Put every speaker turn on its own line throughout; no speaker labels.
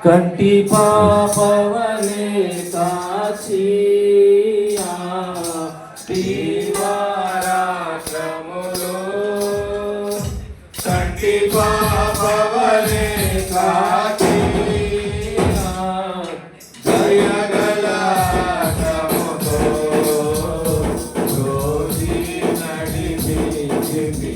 కంటి పాపవలే కాచి దీవారాత్రములో కంటి పాపవలే కాచి దయగల క్రమముతో రోజీ నడిపించితివి.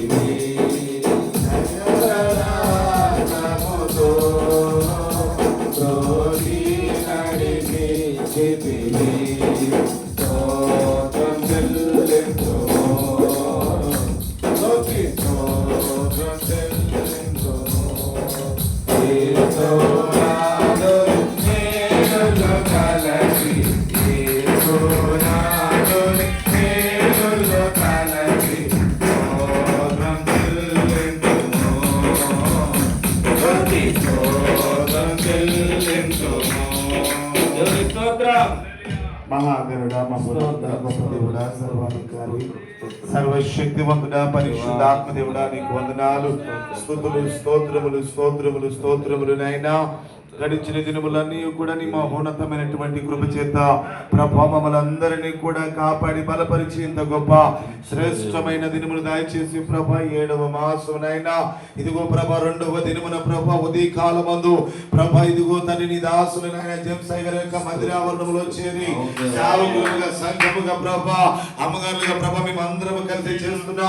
మహాగరుడా, మహోన్నతుడా, గొప్ప దేవుడా, సర్వాధికారి, సర్వశక్తివంతుడా, పరిశుద్ధాత్మ దేవుడా, నీకు వందనాలు, స్తుతులు, స్తోత్రములు, స్తోత్రములు, స్తోత్రములు నైనా. గడిచిన దినములన్నీ కూడా నీ మహోన్నతమైనటువంటి కృప చేత ప్రభా మమ్మల్ందరినీ కూడా కాపాడి బలపరిచి ఇంత గొప్ప శ్రేష్టమైన దినములు దయచేసి ప్రభా 7వ మాసమునైనా ఇదిగో ప్రభా 2వ దినమున ప్రభా ఉదయకాలమందు ప్రభా ఇదిగో తండ్రి నీ దాసులనైనా జెమ్సై గారి యొక్క మందిరావరణములో చేరి సేవకులుగా సంఘముగా ప్రభా అమ్మగారులుగా ప్రభా మేమందరము కలిసి చేస్తున్న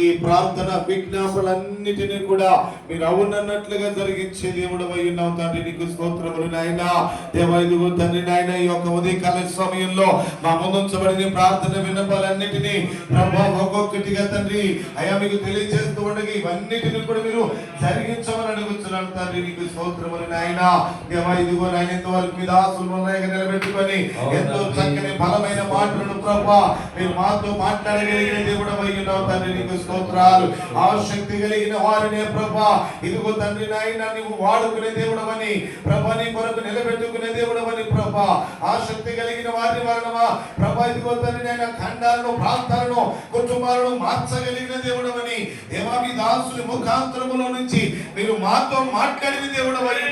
ఈ ప్రార్థన విజ్ఞాపనలన్నిటినీ కూడా మీరు అవునన్నట్లుగా జరిగించే దేవుడు అయి ఉన్నావు తండ్రి. నీకు స్తోత్రములు నాయనా. దేవా ఇదిగో తండ్రి నాయన ఈ యొక్క ఉదయకాల సమయంలో మా ముందుంచబడిన ప్రార్థన విన్నపాలన్నిటినీ ప్రభా ఒక్కొక్కటిగా తండ్రి అయ్యా మీకు తెలియజేస్తూ ఉండగా ఇవన్నిటిని కూడా మీరు జరిగించమని అడుగుతున్నాను తండ్రి. నీకు స్తోత్రములు నాయనా. దేవా ఇదిగో నాయన ఇంతవరకు మీ దాసులు నిలబెట్టుకొని ఎంతో చక్కని బలమైన మాటలను ప్రభా మీరు మాతో మాట్లాడగలిగిన దేవుడు అయి ఉన్నావు తండ్రి. నీకు స్తోత్రాలు. ఆసక్తి కలిగిన వారినే ప్రభా ఇదిగో తండ్రి నాయన నీవు వాడుకునే దేవుడవని ప్రభా నీ కొరకు నిలబెట్టుకునే దేవుడవని ప్రభా ఆసక్తి కలిగిన వారిని వలనమా ప్రభా ఇదిగో తండ్రి నాయన ఖండాలను ప్రాంతాలను కుటుంబాలను మార్చగలిగిన దేవుడవని దేవా మీ దాసుని ముఖాంతరములో నుంచి మీరు మాతో మాట్లాడిన దేవుడవని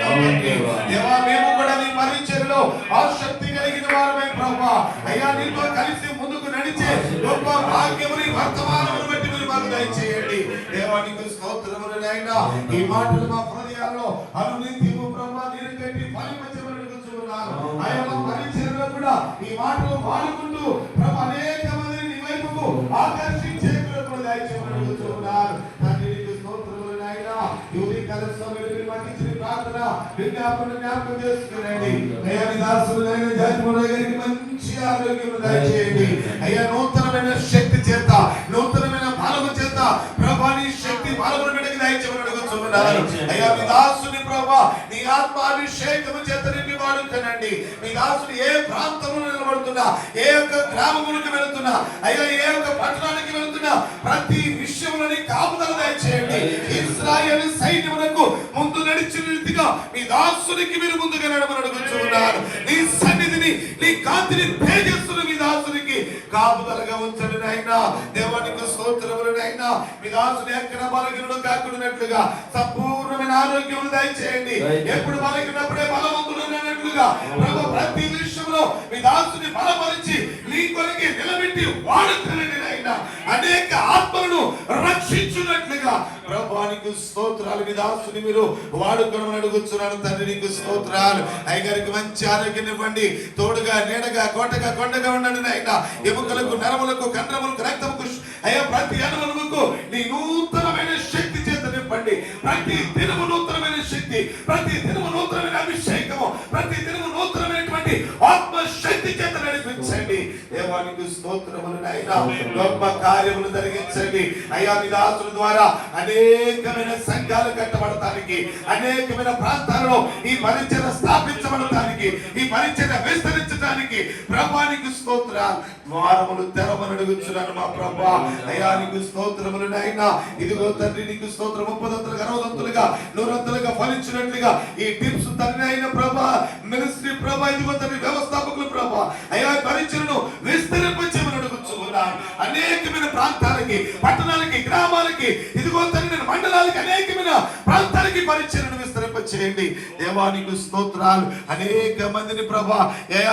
దేవా మేము కూడా నీ పరిచర్యలో ఆసక్తి కలిగిన వారమై ప్రభా అయ్యా నీతో కలిసి ముందుకు నడిచే గొప్ప భాగ్యముని వర్తమానమును బట్టి మీరు మాకు దయచేయండి. దేవా నీకు స్తోత్రములు నాయనా. ఈ మాటలు మా హృదయాల్లో అనునిత్యము ప్రభా నీరు కట్టి ఫలించమని అడుగుతున్నాను. అయ్యా మా పరిచర్యలో కూడా ఈ మాటలు వాడుకుంటూ ప్రభా అనేక మందిని నీ వైపుకు ఆకర్షించే కృపను దయచేయమని అడుగుతున్నాను. తండ్రి నీకు స్తోత్రములు నాయనా. ఈ ఉదయకాల సమయంలో మాకు ఇచ్చిన ప్రార్థన విజ్ఞాపన జ్ఞాపకం చేసుకునండి. అయ్యా నీ దాసులైన జాతిముల గారికి మంచి ఆరోగ్యం దయచేయండి. అయ్యా నూతనమైన శక్తి చేత నూతనమైన బలము చేత ప్రభా నీ శక్తి బలమును బిడ్డకి దయచేయమని అడుగుతున్నాను. అయ్యా మీ దాసుని ప్రభా నీ ఆత్మాభిషేకము చేత నింపి వాడుతానండి. మీ దాసుని ఏ ప్రాంతంలో నిలబడుతున్నా ఏ యొక్క గ్రామములకు వెళుతున్నా అయ్యా ఏ యొక్క పట్టణానికి వెళుతున్నా ప్రతి విషయంలో నీ కాపుదల దయచేయండి. ఇశ్రాయేలు సైన్యమునకు ముందు నడిచిన రీతిగా మీ దాసునికి మీరు ముందుగా నడమని అడుగుతున్నాను. నీ సన్నిధిని నీ కాంతిని తేజస్సును మీ దాసునికి కాపుదలగా ఉంచండి నాయనా. దేవానికి స్తోత్రములు నాయనా. మీ దాసుని ఎక్కడ బలహీనుడు కాకుండానట్లుగా సంపూర్ణమైన ఆరోగ్యం దయచేయండి. ఎప్పుడు బలహీనప్పుడే బలవంతుడైనట్లుగా ప్రభు ప్రతి విషయంలో మీ దాసుని బలపరిచి నీ కొరకు నిలబెట్టి వాడుతానండి నాయనా. అనేక ఆత్మలను రక్షించున్నట్లుగా ప్రభానికి స్తోత్రాలు. మీ దాసుని మీరు వాడుకోవడం అడుగుతున్నాను తండ్రి. నీకు స్తోత్రాలు. అయ్యగారికి మంచి ఆరోగ్యం ఇవ్వండి. తోడుగా నీడగా కోటగా కొండగా ఉండండి నాయనా. ఎముకలకు నరములకు కండరములకు రక్తముకు అయ్యా ప్రతి అనుమలకు నీ నూతనమైన శక్తి చేత నింపండి. ప్రతి దినము నూతనమైన శక్తి, ప్రతి దినము నూతనమైన అభిషేకము, ప్రతి దినము నూతనమైనటువంటి ఆత్మ శక్తి చేత నడిపించండి. దేవానికి స్తోత్రములు నాయనా. గొప్ప కార్యములు జరిగించండి అయ్యా. మీ దాసుల ద్వారా అనేకమైన సంఘాలు కట్టబడటానికి అనేకమైన ప్రాంతాలలో ఈ పరిచర్య స్థాపించబడటానికి ఈ పరిచర్య విస్తరించడానికి ప్రభానికి స్తోత్రాలు. ద్వారములు తెరవమని అడుగుచున్నాను మా ప్రభా. అయ్యా నీకు స్తోత్రములు నాయనా. ఇదిగో తండ్రి నీకు స్తోత్రం. 30 60 100 ఫలించినట్లుగా ఈ టిప్స్ తండ్రి అయిన ప్రభా మినిస్ట్రీ ప్రభా ఇదిగో తండ్రి వ్యవస్థాపకులు ప్రభా అయ్యా పరిచర్యను విస్తరింపచేయమని అడుగుచున్నాను. అనేకమైన ప్రాంతాలకి, పట్టణాలకి, గ్రామాలకి, ఇదిగో తండ్రి మండలాలకి, అనేకమైన ప్రాంతాలకి పరిచర్యను విస్తరింప చేయండి. దేవానికి స్తోత్రాలు. అనేక మందిని ప్రభా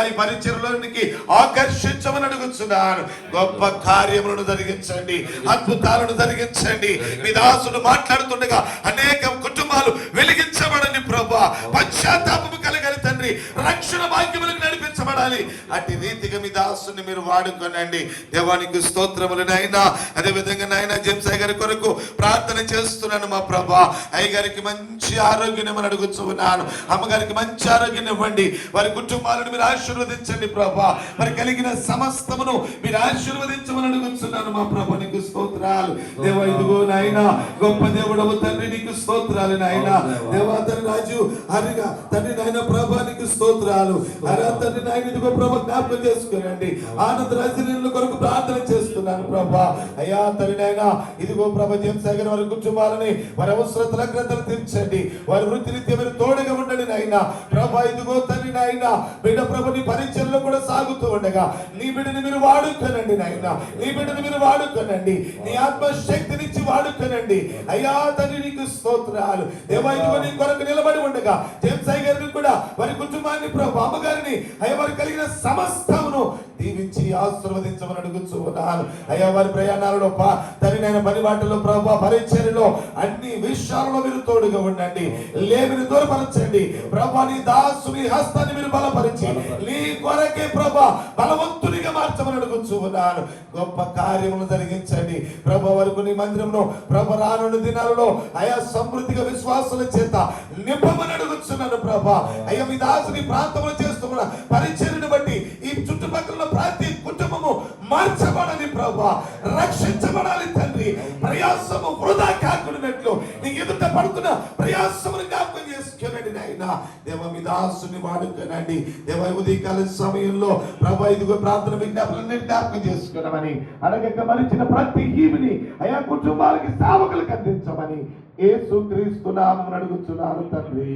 ఈ పరిచర్యలోనికి ఆకర్షించమని అడుగుతున్నాను. గొప్ప కార్యములను జరిగించండి, అద్భుతాలను జరిగించండి. మీ దాసుడు మాట్లాడుతుండగా అనేక కుటుంబాలు వెలిగించబడండి ప్రభా. పశ్చాత్తాపము కలగాలి తండ్రి, రక్షణ భాగ్యములకు నడిపించబడాలి. అట్టి రీతిగా మీ దాసుని మీరు వాడుకోనండి. దేవానికి స్తోత్రములు నాయనా. అదే విధంగా నాయన జేమ్స్ అయ్యగారి కొరకు ప్రార్థన చేస్తున్నాను మా ప్రభా. అయ్యగారికి మంచి ఆరోగ్యం ఇవ్వమని అడుగుతున్నాను. అమ్మగారికి మంచి ఆరోగ్యం ఇవ్వండి. వారి కుటుంబాలను మీరు ఆశీర్వదించండి ప్రభా. మరి కలిగిన సమస్తమును మీరు ఆశీర్వదించమని అడుగుతున్నాను మా ప్రభా. నీకు స్తోత్రాలు దేవా. ఇదిగో నాయనా, గొప్ప దేవుడవు తండ్రి, నీకు స్తోత్రాలు నాయనా. దేవా తండ్రి రాజు హరిగా తండ్రి నాయన ప్రభా, నీకు స్తోత్రాలు. అరే తండ్రి నాయన ఇదిగో ప్రభా జ్ఞాపకం చేసుకోనండి. ఆనంద రాజనీయుల కొరకు ప్రార్థన చేస్తున్నాను ప్రభా. అయ్యా తండ్రి నాయన ఇదిగో ప్రభా జేమ్స్ అయ్యగారి వారి కుటుంబాలని, వారి అవసరతల గ్రంథాలు తీర్చండి. వారి వృత్తిరీత్యా మీరు తోడుగా ఉండండి నాయన ప్రభా. ఇదిగో తండ్రి నాయన బిడ్డ ప్రభు నీ పరిచయంలో కూడా సాగుతూ ఉండగా నీ బిడ్డని మీరు వాడుకోనండి నాయన. నీ బిడ్డని మీరు వాడుకోనండి. నీ ఆత్మశక్తినిచ్చి వాడుకోనండి. అయ్యా తండ్రి నీకు స్తోత్రాలు దేవా. ఇదిగో నీ కొరకు నిలబడి ఉండగా జేమ్స్ అయ్యగారిని కూడా, వారి కుటుంబాన్ని ప్రభు, అమ్మగారిని, అయ్యా వారు కలిగిన సమస్తమును దీవించి ఆశీర్వదించమని అడుగుతున్నాను. అయ్యా వారి ప్రయాణాలలో తగిన పని వాటిలో ప్రభు, పరిచర్యలో అన్ని విషయాలలో మీరు తోడుగా ఉండండి. లేమిని దూరపరచండి ప్రభు. నీ దాసుని హస్తాన్ని మీరు బలపరిచి నీ కొరకే ప్రభు బలవంతునిగా మార్చమని అడుగుతున్నాను. గొప్ప కార్యములు జరిగించండి ప్రభు. వరకు నీ మందిరంలో ప్రభు రానున్న దినాలలో అయా సమృద్ధిగా విశ్వాసాల చేత నింపమని అడుగుతున్నాను ప్రభా. అయ్యా మీ దాసుని ప్రాంతంలో చేస్తున్న పరిచర్యను బట్టి ఈ చుట్టుపక్కల ప్రతి కుటుంబము మార్చబడాలి ప్రభా, రక్షించబడాలి తండ్రి. ప్రయాసము వృధా కాకున్నట్లు నీ ఎదుట పడుతున్న ప్రయాసమును జ్ఞాపకం చేసుకోనండి నాయన. దేవ మీ దాసుని వాడుకోనండి దేవ. ఉదయకాల సమయంలో ప్రభా ఇదిగో ప్రార్థన విజ్ఞాపనని జ్ఞాపకం చేసుకున్నామని, అడగక మరిచిన ప్రతి ఈవిని అయా కుటుంబాలకి సేవకులకు అందించమని యేసుక్రీస్తు నామమున అడుగుచున్నాను తండ్రి.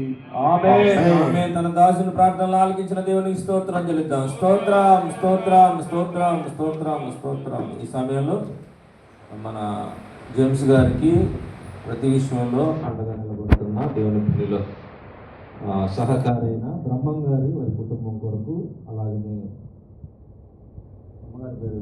ఆమేన్. ఆమేన్. తన దాసుని ప్రార్థనలు ఆలకించిన దేవునికి స్తోత్రం చెల్లిద్దాం. స్తోత్రం స్తోత్రం స్తోత్రం స్తోత్రం స్తోత్రం. ఈ సమయంలో మన జేమ్స్ గారికి ప్రతి విషయంలో అండగా నిలబడుతున్న దేవుని పిల్లిలో సహకారైన బ్రహ్మం గారి వారి కుటుంబం కొరకు, అలాగే అమ్మగారి పేరు